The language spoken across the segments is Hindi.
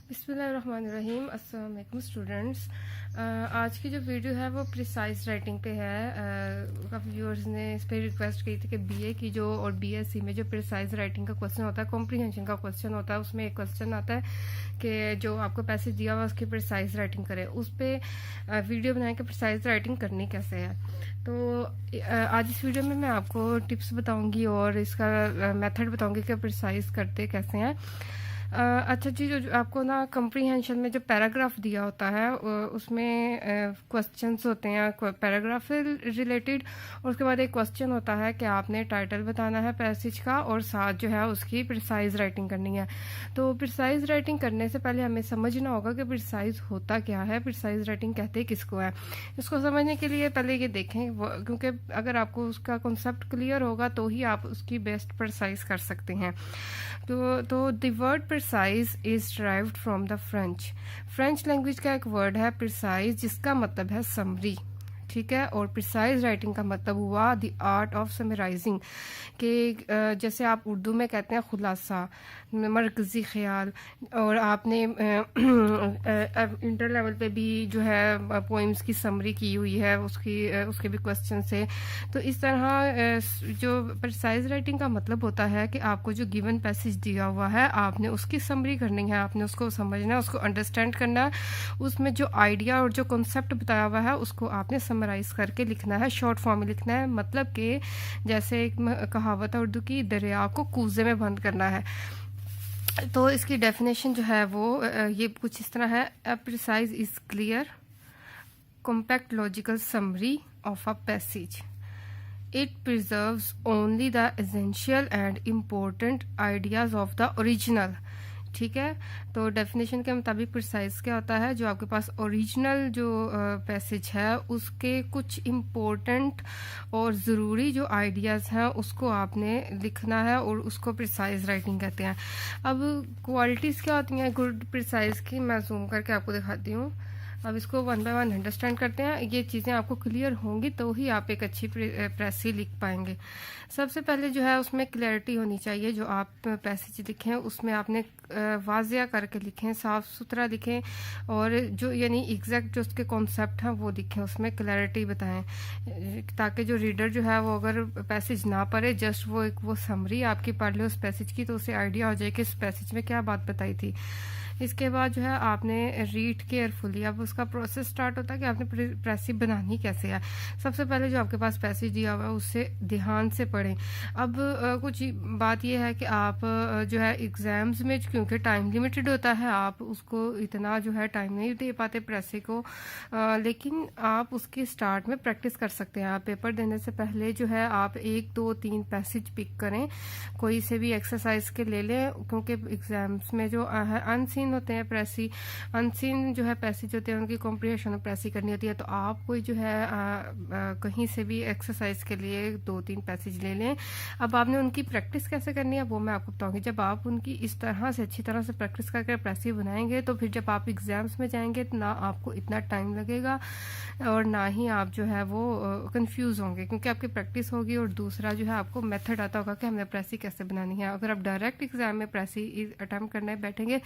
बिस्मिल्लाहिर्रहमानिर्रहीम। अस्सलाम वालेकुम स्टूडेंट्स। आज की जो वीडियो है वो प्रिसाइज राइटिंग पे है। काफ़ी व्यूअर्स ने इस पर रिक्वेस्ट की थी कि बीए की जो और बीएससी में जो प्रिसाइज राइटिंग का क्वेश्चन होता है, कॉम्प्रीहेंशन का क्वेश्चन होता है, उसमें एक क्वेश्चन आता है कि जो आपको पैसेज दिया हुआ उसकी प्रिसाइज राइटिंग करें। उस पर वीडियो बनाए कि प्रिसाइज राइटिंग करनी कैसे है। तो आज इस वीडियो में मैं आपको टिप्स बताऊंगी और इसका मेथड बताऊंगी कि प्रिसाइज करते कैसे हैं। अच्छा जी, जो आपको ना कम्प्रीहेंशन में जो पैराग्राफ दिया होता है उसमें क्वेश्चंस होते हैं पैराग्राफ से रिलेटेड, और उसके बाद एक क्वेश्चन होता है कि आपने टाइटल बताना है पैसेज का और साथ जो है उसकी प्रिसाइज राइटिंग करनी है। तो प्रिसाइज राइटिंग करने से पहले हमें समझना होगा कि प्रिसाइज होता क्या है, प्रिसाइज राइटिंग कहते किसको है। इसको समझने के लिए पहले ये देखें, क्योंकि अगर आपको उसका कॉन्सेप्ट क्लियर होगा तो ही आप उसकी बेस्ट प्रिसाइज कर सकते हैं। तो the word precise is derived from the French language का एक वर्ड है प्रिसाइज, जिसका मतलब है समरी, ठीक है। और प्रिसाइज राइटिंग का मतलब हुआ द आर्ट ऑफ समराइजिंग, कि जैसे आप उर्दू में कहते हैं खुलासा, मरकजी ख्याल, और आपने इंटर लेवल पे भी जो है पोइम्स की समरी की हुई है, उसके भी क्वेश्चन से। तो इस तरह जो प्रिसाइज राइटिंग का मतलब होता है कि आपको जो गिवन पैसेज दिया हुआ है आपने उसकी समरी करनी है, आपने उसको समझना है, उसको अंडरस्टैंड करना है, उसमें जो आइडिया और जो कॉन्सेप्ट बताया हुआ है उसको आपने समराइज करके लिखना है, शॉर्ट फॉर्म में लिखना है। मतलब कि जैसे एक कहावत है उर्दू की, दरिया को कूजे में बंद करना है। तो इसकी डेफिनेशन जो है वो ये कुछ इस तरह है: अ precise is clear compact logical summary of a passage. It preserves only the essential and important ideas of the original, ठीक है। तो डेफिनेशन के मुताबिक प्रिसाइज क्या होता है, जो आपके पास ओरिजिनल जो पैसेज है उसके कुछ इम्पोर्टेंट और ज़रूरी जो आइडियाज़ हैं उसको आपने लिखना है, और उसको प्रिसाइज राइटिंग कहते हैं। अब क्वालिटीज़ क्या होती हैं गुड प्रिसाइज की, मैं जूम करके आपको दिखाती हूँ। अब इसको वन बाय वन अंडरस्टैंड करते हैं। ये चीज़ें आपको क्लियर होंगी तो ही आप एक अच्छी प्रेसी लिख पाएंगे। सबसे पहले जो है उसमें क्लैरिटी होनी चाहिए। जो आप पैसेज लिखें उसमें आपने वाजिया करके लिखें, साफ़ सुथरा लिखें, और जो यानी एग्जैक्ट जो उसके कॉन्सेप्ट हैं वो लिखें, उसमें क्लैरिटी बताएं, ताकि जो रीडर जो है वो अगर पैसेज ना पढ़े, जस्ट वो समरी आपकी पढ़ ले उस पैसेज की, तो उसे आइडिया हो जाए कि इस पैसेज में क्या बात बताई थी। इसके बाद जो है आपने रीड केयरफुली, अब उसका प्रोसेस स्टार्ट होता है कि आपने प्रेसी बनानी कैसे है। सबसे पहले जो आपके पास पैसेज दिया हुआ है उससे ध्यान से पढ़ें। अब कुछ बात यह है कि आप जो है एग्जाम्स में क्योंकि टाइम लिमिटेड होता है, आप उसको इतना जो है टाइम नहीं दे पाते प्रेसी को, लेकिन आप उसके स्टार्ट में प्रैक्टिस कर सकते हैं। आप पेपर देने से पहले जो है आप 1 2 3 पैसेज पिक करें, कोई से भी एक्सरसाइज के ले लें, क्योंकि एग्जाम्स में जो है अनसीन होते हैं प्रेसी, अनसीन जो है पैसेज होते हैं उनकी कॉम्प्रिहेंशन और प्रेसी करनी होती है। तो आप कोई जो है कहीं से भी एक्सरसाइज के लिए 2 3 पैसेज ले लें। अब आपने उनकी प्रैक्टिस कैसे करनी है वो मैं आपको बताऊंगी। जब आप उनकी इस तरह से अच्छी तरह से प्रैक्टिस करके प्रेसी बनाएंगे तो फिर जब आप एग्जाम्स में जाएंगे तो ना आपको इतना टाइम लगेगा और ना ही आप जो है वो कंफ्यूज होंगे, क्योंकि आपकी प्रैक्टिस होगी। और दूसरा जो है आपको मेथड आता होगा कि हमने प्रेसी कैसे बनानी है। अगर आप डायरेक्ट एग्जाम में प्रेसी अटैम्प्ट करने बैठेंगे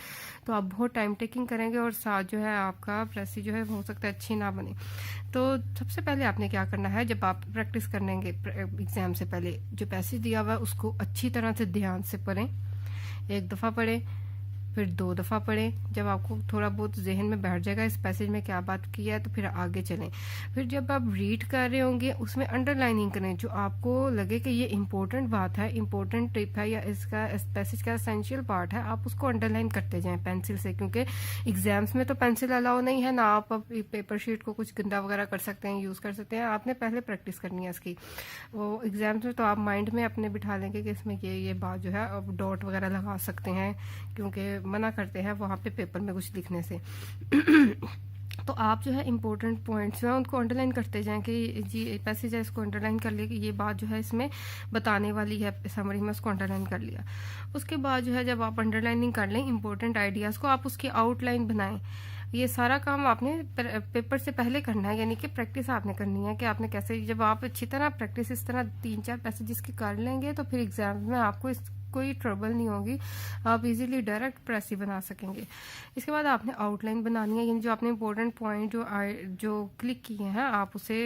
तो आप बहुत टाइम टेकिंग करेंगे और साथ जो है आपका प्रेसी जो है हो सकता है अच्छी ना बने। तो सबसे पहले आपने क्या करना है, जब आप प्रैक्टिस करेंगे एग्जाम से पहले, जो पैसेज दिया हुआ है उसको अच्छी तरह से ध्यान से पढ़ें। 1 दफ़ा पढ़ें, फिर 2 दफ़ा पढ़ें। जब आपको थोड़ा बहुत जहन में बैठ जाएगा इस पैसेज में क्या बात की है तो फिर आगे चलें। फिर जब आप रीड कर रहे होंगे उसमें अंडरलाइनिंग करें, जो आपको लगे कि ये इंपॉर्टेंट बात है, इंपॉर्टेंट टिप है, या इसका इस पैसेज का एसेंशियल पार्ट है, आप उसको अंडरलाइन करते जाएं पेंसिल से, क्योंकि एग्जाम्स में तो पेंसिल अलाउ नहीं है ना। आप पेपर शीट को कुछ गंदा वगैरह कर सकते हैं, यूज़ कर सकते हैं। आपने पहले प्रैक्टिस करनी है इसकी। वो एग्जाम्स में तो आप माइंड में अपने बिठा लेंगे कि इसमें ये बात जो है अब डॉट वगैरह लगा सकते हैं, क्योंकि मना करते हैं वहाँ पे पेपर में कुछ लिखने से। तो आप जो है इंपॉर्टेंट पॉइंट्स हैं उनको अंडरलाइन करते जाएं कि जी पैसेज है इसको अंडरलाइन कर लिया कि ये बात जो है इसमें बताने वाली है, समरी में उसको अंडरलाइन कर लिया। उसके बाद जो है जब आप अंडरलाइनिंग कर लें इंपॉर्टेंट आइडियाज़ को, आप उसकी आउटलाइन बनाएं। ये सारा काम आपने पेपर से पहले करना है, यानी कि प्रैक्टिस आपने करनी है कि आपने कैसे, जब आप अच्छी तरह प्रैक्टिस इस तरह 3-4 पैसेजेस की कर लेंगे तो फिर एग्जाम में आपको इस कोई ट्रबल नहीं होगी, आप इजीली डायरेक्ट प्रेसी बना सकेंगे। इसके बाद आपने आउटलाइन बनानी है, यानी जो आपने इंपॉर्टेंट पॉइंट जो क्लिक किए हैं आप उसे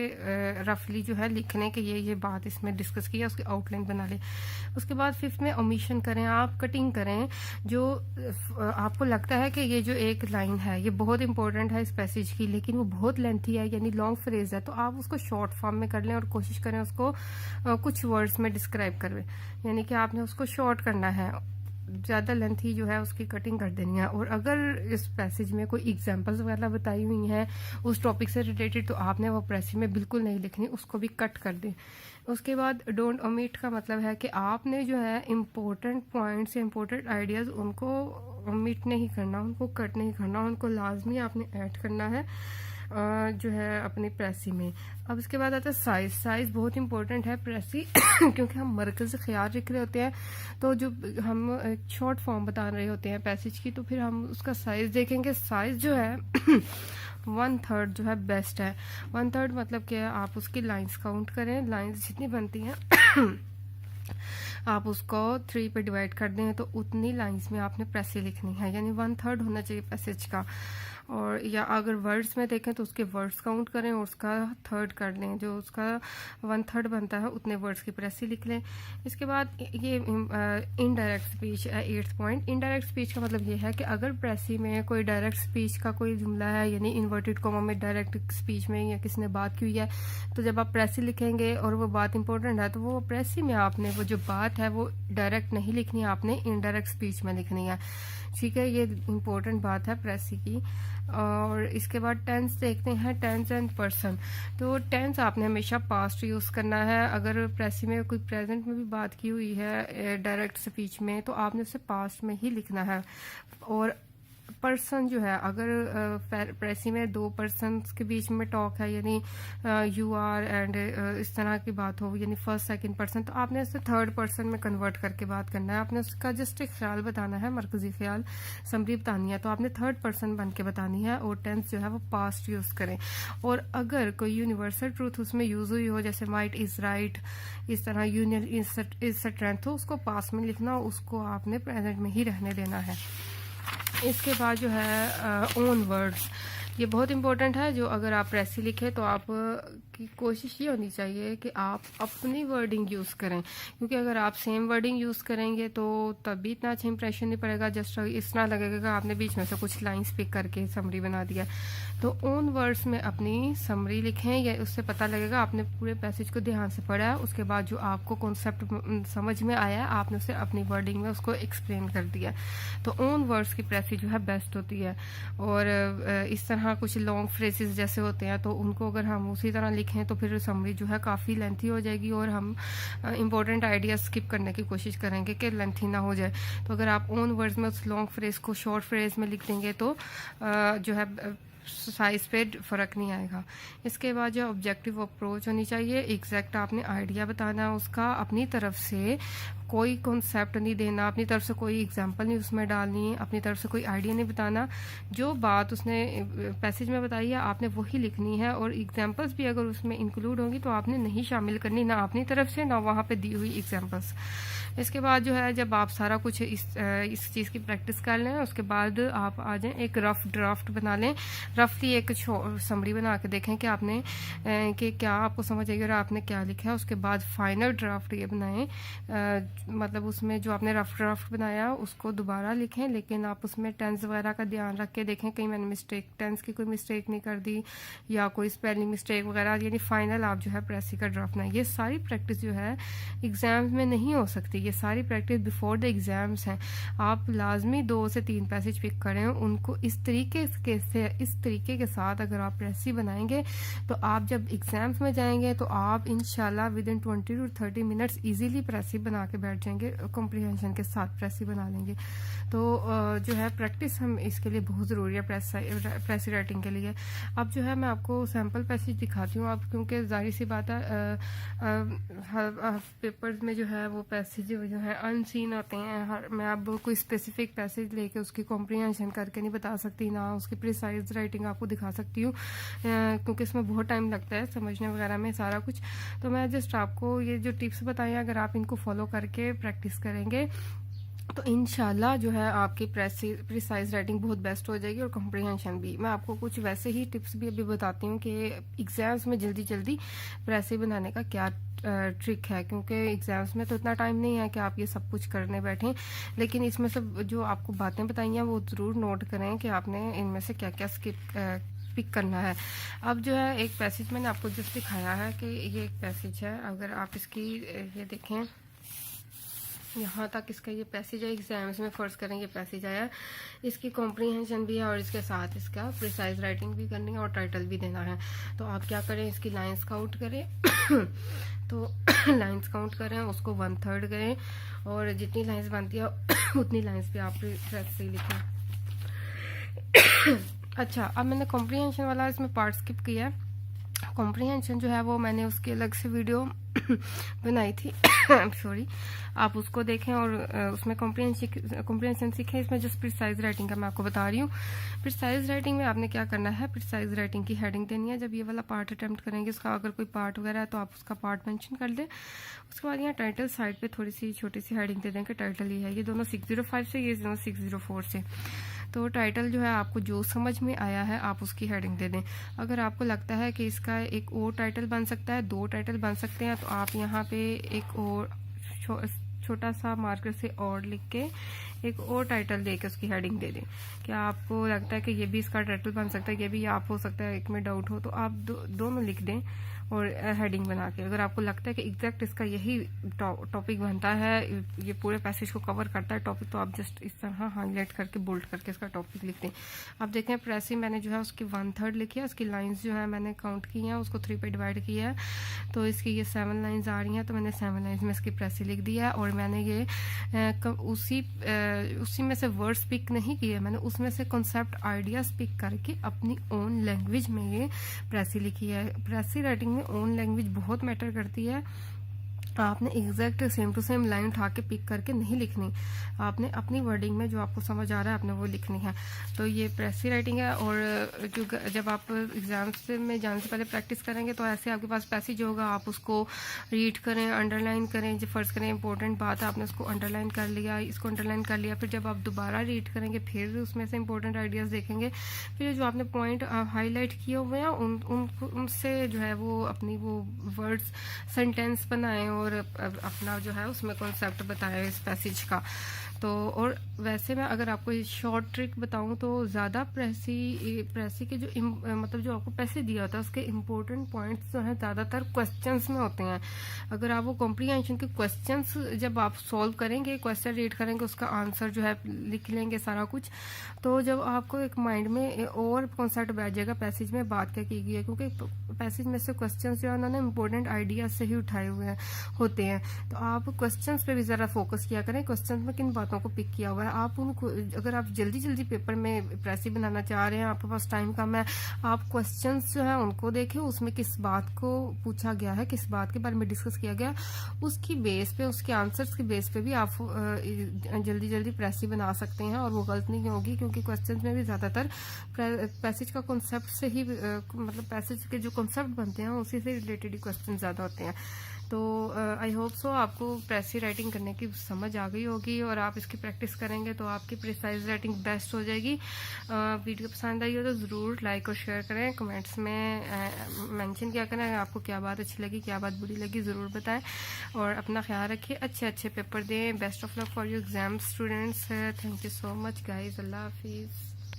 रफली जो है लिखने के ये बात इसमें डिस्कस की है, उसकी आउटलाइन बना ले। उसके बाद फिफ्थ में ओमिशन करें, आप कटिंग करें जो आपको लगता है कि ये जो एक लाइन है ये बहुत इंपॉर्टेंट है इस पैसेज की, लेकिन वो बहुत लेंथी है यानी लॉन्ग फ्रेज है, तो आप उसको शॉर्ट फॉर्म में कर लें और कोशिश करें उसको कुछ वर्ड्स में डिस्क्राइब करें, यानी कि आपने उसको शॉर्ट करना है, ज़्यादा लेंथी जो है उसकी कटिंग कर देनी है। और अगर इस पैसेज में कोई एग्जांपल्स वगैरह बताई हुई हैं उस टॉपिक से रिलेटेड तो आपने वो पैसेज में बिल्कुल नहीं लिखनी, उसको भी कट कर दें। उसके बाद डोंट ओमिट का मतलब है कि आपने जो है इम्पोर्टेंट पॉइंट्स या इम्पोर्टेंट आइडियाज़ उनको ओमिट नहीं करना, उनको कट नहीं करना, उनको लाजमी आपने ऐड करना है जो है अपनी प्रेसी में। अब इसके बाद आता है साइज। साइज बहुत इंपॉर्टेंट है प्रेसी क्योंकि हम मरकज़ ख्याल रख रहे होते हैं, तो जो हम एक शॉर्ट फॉर्म बता रहे होते हैं पैसेज की, तो फिर हम उसका साइज देखेंगे। साइज जो है 1/3 जो है बेस्ट है। 1/3 मतलब क्या है, आप उसकी लाइंस काउंट करें, लाइंस जितनी बनती हैं आप उसको 3 पे डिवाइड कर दें तो उतनी लाइंस में आपने प्रेसी लिखनी है, यानी 1/3 होना चाहिए पैसेज का। और या अगर वर्ड्स में देखें तो उसके वर्ड्स काउंट करें और उसका थर्ड कर लें, जो उसका 1/3 बनता है उतने वर्ड्स की प्रेसी लिख लें। इसके बाद ये इनडायरेक्ट स्पीच है 8th पॉइंट। इनडायरेक्ट स्पीच का मतलब ये है कि अगर प्रेसी में कोई डायरेक्ट स्पीच का कोई जुमला है, यानी इन्वर्टेड कॉमा में डायरेक्ट स्पीच में या किसी ने बात की हुई है, तो जब आप प्रेसी लिखेंगे और वो बात इंपॉर्टेंट है तो वो प्रेसी में आपने वो जो बात है वो डायरेक्ट नहीं लिखनी है, आपने इनडायरेक्ट स्पीच में लिखनी है। ठीक है, ये इंपॉर्टेंट बात है प्रेसी की। और इसके बाद टेंस देखते हैं, टेंस एंड पर्सन। तो टेंस आपने हमेशा पास्ट यूज़ करना है। अगर प्रेसी में कोई प्रेजेंट में भी बात की हुई है डायरेक्ट स्पीच में तो आपने उसे पास्ट में ही लिखना है। और पर्सन जो है, अगर प्रेसी में 2 पर्सन्स के बीच में टॉक है, यानी यू आर एंड इस तरह की बात हो, यानी फर्स्ट सेकंड पर्सन, तो आपने उसे थर्ड पर्सन में कन्वर्ट करके बात करना है। आपने उसका जस्ट एक ख्याल बताना है, मरकजी ख्याल, समरी बतानी है, तो आपने थर्ड पर्सन बन के बतानी है। और टेंस जो है वो पास्ट यूज करें। और अगर कोई यूनिवर्सल ट्रूथ उसमें यूज हुई हो, जैसे माइट इज राइट, इस तरह यूनियन इज स्ट्रेंथ, तो उसको पास्ट में लिखना, उसको आपने प्रेजेंट में ही रहने देना है। इसके बाद जो है ओन वर्ड्स, ये बहुत इंपॉर्टेंट है। जो अगर आप प्रेसी लिखे तो आप की कोशिश ये होनी चाहिए कि आप अपनी वर्डिंग यूज़ करें, क्योंकि अगर आप सेम वर्डिंग यूज़ करेंगे तो तभी इतना अच्छा इंप्रेशन नहीं पड़ेगा। जस्ट इस तरह लगेगा कि आपने बीच में से कुछ लाइंस पिक करके समरी बना दिया। तो ओन वर्ड्स में अपनी समरी लिखें, या उससे पता लगेगा आपने पूरे पैसेज को ध्यान से पढ़ा है, उसके बाद जो आपको कॉन्सेप्ट समझ में आया है आपने उसे अपनी वर्डिंग में उसको एक्सप्लेन कर दिया। तो ओन वर्ड्स की प्रेसी जो है बेस्ट होती है। और इस तरह कुछ लॉन्ग फ्रेजेस जैसे होते हैं तो उनको अगर हम उसी तरह लिखें तो फिर समरी जो है काफ़ी लेंथी हो जाएगी और हम इंपॉर्टेंट आइडिया स्किप करने की कोशिश करेंगे कि लेंथी ना हो जाए। तो अगर आप ओन वर्ड्स में उस लॉन्ग फ्रेज को शॉर्ट फ्रेज में लिख देंगे तो जो है साइज पे फ़र्क नहीं आएगा। इसके बाद जो ऑब्जेक्टिव अप्रोच होनी चाहिए, एग्जैक्ट आपने आइडिया बताना है उसका, अपनी तरफ से कोई कॉन्सेप्ट नहीं देना, अपनी तरफ से कोई एग्जांपल नहीं उसमें डालनी है, अपनी तरफ से कोई आइडिया नहीं बताना। जो बात उसने पैसेज में बताई है आपने वही लिखनी है, और एग्जांपल्स भी अगर उसमें इंक्लूड होंगी तो आपने नहीं शामिल करनी, ना अपनी तरफ से ना वहाँ पे दी हुई एग्जांपल्स। इसके बाद जो है जब आप सारा कुछ इस चीज़ की प्रैक्टिस कर लें उसके बाद आप आ जाएं एक रफ ड्राफ्ट बना लें, रफली एक समरी बना के देखें कि आपने कि क्या आपको समझ आएगी और आपने क्या लिखा है। उसके बाद फाइनल ड्राफ्ट ये बनाएं, मतलब उसमें जो आपने रफ ड्राफ्ट बनाया उसको दोबारा लिखें, लेकिन आप उसमें टेंस वगैरह का ध्यान रख के देखें कहीं मैंने टेंस की कोई मिस्टेक नहीं कर दी या कोई स्पेलिंग मिस्टेक वगैरह, यानी फाइनल आप जो है प्रेसी का ड्राफ्ट बनाए। ये सारी प्रैक्टिस जो है एग्जाम्स में नहीं हो सकती, ये सारी प्रैक्टिस बिफोर द एग्जाम्स हैं। आप लाजमी 2 से 3 पैसेज पिक करें, उनको इस तरीके के साथ अगर आप प्रेसी बनाएंगे तो आप जब एग्जाम्स में जाएंगे तो आप इंशाल्लाह within 20 to 30 minutes easily precis बना के बैठ जाएंगे, कॉम्प्रिहेंशन के साथ प्रेसी बना लेंगे। तो जो है प्रैक्टिस हम इसके लिए बहुत ज़रूरी है प्रेसी राइटिंग के लिए। अब जो है मैं आपको सैम्पल पैसेज दिखाती हूँ, अब क्योंकि जाहिर सी बात है पेपर्स में जो है वो पैसेज जो है अनसीन होते हैं। मैं अब कोई स्पेसिफिक पैसेज लेके उसकी कॉम्प्रिहेंशन करके नहीं बता सकती, ना उसकी प्रिसाइज राइटिंग आपको दिखा सकती हूँ क्योंकि इसमें बहुत टाइम लगता है समझने वगैरह में सारा कुछ। तो मैं जस्ट आपको ये जो टिप्स बताई अगर आप इनको फॉलो करके प्रैक्टिस करेंगे तो इंशाल्लाह जो है आपकी प्रिसाइज राइटिंग बहुत बेस्ट हो जाएगी और कॉम्प्रिहेंशन भी। मैं आपको कुछ वैसे ही टिप्स भी अभी बताती हूँ कि एग्ज़ाम्स में जल्दी जल्दी प्रेसी बनाने का क्या ट्रिक है, क्योंकि एग्ज़ाम्स में तो इतना टाइम नहीं है कि आप ये सब कुछ करने बैठें। लेकिन इसमें सब जो आपको बातें बताई हैं वो ज़रूर नोट करें कि आपने इनमें से क्या क्या पिक करना है। अब जो है एक पैसेज मैंने आपको जस्ट दिखाया है कि ये एक पैसेज है, अगर आप इसकी ये देखें यहाँ तक इसका ये पैसेज है, एग्जाम्स में फर्स्ट करें ये पैसेज आया, इसकी कॉम्प्रीहेंशन भी है और इसके साथ इसका प्रिसाइज राइटिंग भी करनी है और टाइटल भी देना है। तो आप क्या करें, इसकी लाइंस काउंट करें तो लाइंस काउंट करें, उसको 1/3 करें और जितनी लाइंस बनती है उतनी लाइंस पे आप प्रेस से लिखें। अच्छा, अब मैंने कॉम्प्रीहेंशन वाला इसमें पार्ट स्किप किया है। कॉम्प्रीहेंशन जो है वो मैंने उसकी अलग से वीडियो बनाई थी सॉरी, आप उसको देखें और उसमें कॉम्प्रीहेंशन सीखें। इसमें जस्ट प्रिसाइज राइटिंग का मैं आपको बता रही हूँ। प्रिसाइज राइटिंग में आपने क्या करना है, प्रिसाइज राइटिंग की हेडिंग देनी है। जब ये वाला पार्ट अटेम्प्ट करेंगे, उसका अगर कोई पार्ट वगैरह है तो आप उसका पार्ट मेंशन कर दें। उसके बाद यहाँ टाइटल साइड पे थोड़ी सी छोटी सी हेडिंग दे दें कि टाइटल ये है। ये दोनों 605 से, ये दोनों 604 से। तो टाइटल जो है आपको जो समझ में आया है आप उसकी हेडिंग दे दें। अगर आपको लगता है कि इसका एक और टाइटल बन सकता है, 2 टाइटल बन सकते हैं, तो आप यहाँ पे एक और छोटा सा मार्कर से और लिख के एक और टाइटल दे के उसकी हेडिंग दे दें। क्या आपको लगता है कि ये भी इसका टाइटल बन सकता है, ये भी आप हो सकता है एक में डाउट हो, तो आप दोनों लिख दें और हेडिंग बना के। अगर आपको लगता है कि एग्जैक्ट इसका यही टॉपिक बनता है, ये पूरे पैसेज को कवर करता है टॉपिक, तो आप जस्ट इस तरह हाईलाइट करके बोल्ड करके इसका टॉपिक लिख दें। अब देखें प्रेसी मैंने जो है उसकी 1/3 लिखी है, उसकी लाइंस जो है मैंने काउंट की हैं, उसको 3 पे डिवाइड किया है, तो इसकी ये 7 लाइंस आ रही हैं, तो मैंने 7 लाइंस में इसकी प्रेसी लिख दिया है। और मैंने ये उसी में से वर्ड्स पिक नहीं किए, मैंने उसमें से कॉन्सेप्ट आइडियाज पिक करके अपनी ओन लैंग्वेज में ये प्रेसी लिखी है। प्रेसी राइटिंग में ओन लैंग्वेज बहुत मैटर करती है। आपने exact same to same line उठा के पिक करके नहीं लिखनी, आपने अपनी वर्डिंग में जो आपको समझ आ रहा है आपने वो लिखनी है। तो ये प्रेसी राइटिंग है। और जो जब आप एग्जाम्स में जाने से पहले प्रैक्टिस करेंगे तो ऐसे आपके पास पैसेज होगा, आप उसको रीड करें, अंडरलाइन करें। जो फर्स्ट करें इंपॉर्टेंट बात है, आपने उसको अंडरलाइन कर लिया, इसको अंडरलाइन कर लिया, फिर जब आप दोबारा रीड करेंगे फिर उसमें से इंपॉर्टेंट आइडियाज़ देखेंगे, फिर जो आपने पॉइंट हाईलाइट किए हुए हैं उनसे जो है वो अपनी वो वर्ड्स सेंटेंस बनाएं और अपना जो है उसमें कॉन्सेप्ट बताया इस पैसेज का। तो और वैसे मैं अगर आपको शॉर्ट ट्रिक बताऊं तो ज़्यादा प्रेसी के जो मतलब जो आपको पैसे दिया होता है उसके इम्पोर्टेंट पॉइंट्स जो है ज़्यादातर क्वेश्चंस में होते हैं। अगर आप वो कॉम्प्रीहेंशन के क्वेश्चंस जब आप सॉल्व करेंगे, क्वेश्चन रीड करेंगे, उसका आंसर जो है लिख लेंगे सारा कुछ, तो जब आपको एक माइंड में और कॉन्सेप्ट बैठ जाएगा पैसेज में बात क्या की गई है, क्योंकि पैसेज में से क्वेश्चन जो है उन्होंने इंपॉर्टेंट आइडियाज से ही उठाए हुए होते हैं। तो आप क्वेश्चंस पे भी ज़रा फोकस किया करें, क्वेश्चन में किन बातों को पिक किया हुआ है। आप उनको अगर आप जल्दी जल्दी पेपर में प्रेसी बनाना चाह रहे हैं, आपके पास टाइम कम है, आप क्वेश्चंस जो है उनको देखें, उसमें किस बात को पूछा गया है, किस बात के बारे में डिस्कस किया गया, उसकी बेस पे, उसके आंसर्स के बेस पे भी आप जल्दी जल्दी प्रेसी बना सकते हैं और वो गलत नहीं होगी, क्योंकि क्वेश्चंस में भी ज़्यादातर पैसेज का कॉन्सेप्ट से ही मतलब पैसेज के जो कॉन्सेप्ट बनते हैं उसी से रिलेटेड ही क्वेश्चन ज़्यादा होते हैं। तो आई होप सो आपको प्रेसी राइटिंग करने की समझ आ गई होगी और आप इसकी प्रैक्टिस करेंगे तो आपकी प्रिसाइज राइटिंग बेस्ट हो जाएगी। वीडियो पसंद आई हो तो ज़रूर लाइक और शेयर करें, कमेंट्स में मेंशन किया करें आपको क्या बात अच्छी लगी, क्या बात बुरी लगी, ज़रूर बताएं। और अपना ख्याल रखिए, अच्छे अच्छे पेपर दें। Best of luck for your exam students. Thank you so much guys, अल्लाह हाफिज़।